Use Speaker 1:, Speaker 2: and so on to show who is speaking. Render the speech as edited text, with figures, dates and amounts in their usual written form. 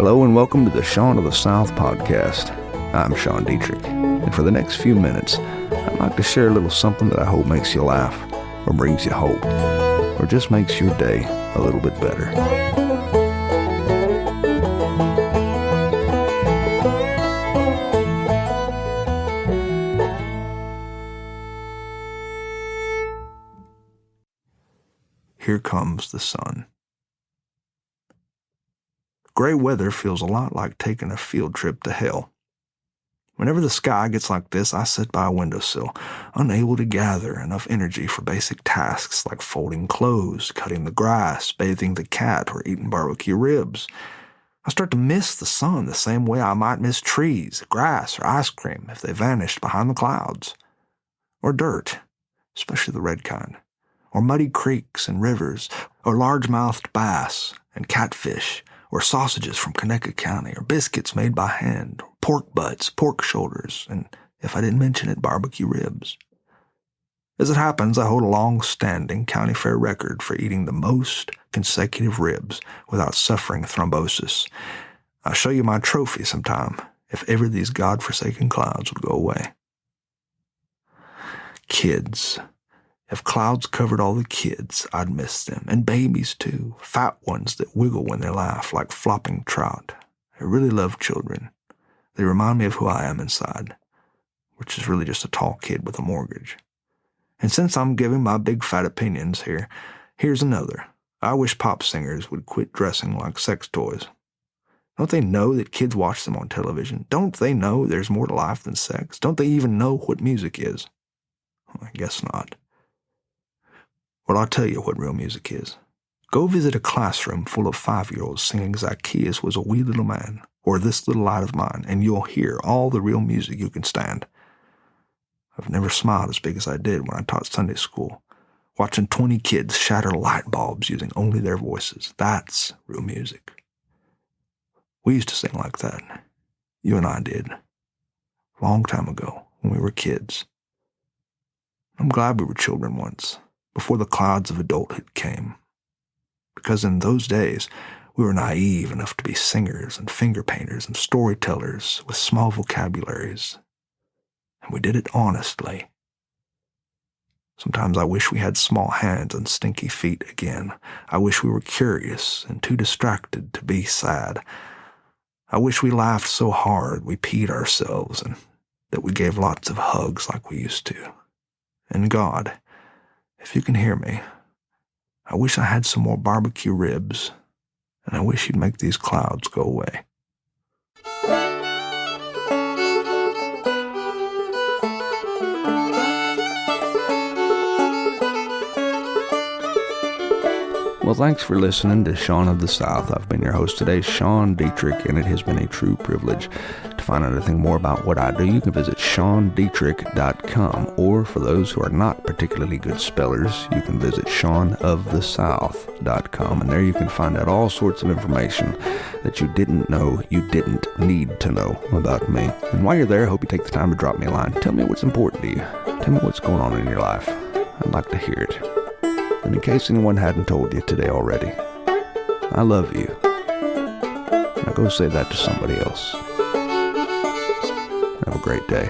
Speaker 1: Hello and welcome to the Sean of the South podcast. I'm Sean Dietrich, and for the next few minutes, I'd like to share a little something that I hope makes you laugh, or brings you hope, or just makes your day a little bit better. Here comes the sun. Gray weather feels a lot like taking a field trip to hell. Whenever the sky gets like this, I sit by a windowsill, unable to gather enough energy for basic tasks like folding clothes, cutting the grass, bathing the cat, or eating barbecue ribs. I start to miss the sun the same way I might miss trees, grass, or ice cream if they vanished behind the clouds. Or dirt, especially the red kind. Or muddy creeks and rivers, or large-mouthed bass and catfish, or sausages from Conecuh County, or biscuits made by hand, or pork butts, pork shoulders, and, if I didn't mention it, barbecue ribs. As it happens, I hold a long-standing county fair record for eating the most consecutive ribs without suffering thrombosis. I'll show you my trophy sometime, if ever these God-forsaken clouds would go away. Kids. If clouds covered all the kids, I'd miss them. And babies, too. Fat ones that wiggle when they laugh like flopping trout. I really love children. They remind me of who I am inside, which is really just a tall kid with a mortgage. And since I'm giving my big fat opinions here, here's another. I wish pop singers would quit dressing like sex toys. Don't they know that kids watch them on television? Don't they know there's more to life than sex? Don't they even know what music is? Well, I guess not. Well, I'll tell you what real music is. Go visit a classroom full of 5-year-olds singing Zacchaeus was a wee little man, or This Little Light of Mine, and you'll hear all the real music you can stand. I've never smiled as big as I did when I taught Sunday school, watching 20 kids shatter light bulbs using only their voices. That's real music. We used to sing like that. You and I did. A long time ago, when we were kids. I'm glad we were children once, before the clouds of adulthood came. Because in those days, we were naive enough to be singers and finger painters and storytellers with small vocabularies. And we did it honestly. Sometimes I wish we had small hands and stinky feet again. I wish we were curious and too distracted to be sad. I wish we laughed so hard we peed ourselves and that we gave lots of hugs like we used to. And God, if you can hear me, I wish I had some more barbecue ribs, and I wish you'd make these clouds go away. Well, thanks for listening to Sean of the South. I've been your host today, Sean Dietrich, and it has been a true privilege. To find out anything more about what I do, you can visit SeanDietrich.com, or for those who are not particularly good spellers, you can visit SeanOfTheSouth.com, and there you can find out all sorts of information that you didn't know you didn't need to know about me. And while you're there, I hope you take the time to drop me a line. Tell me what's important to you. Tell me what's going on in your life. I'd like to hear it. And in case anyone hadn't told you today already, I love you. Now go say that to somebody else. Have a great day.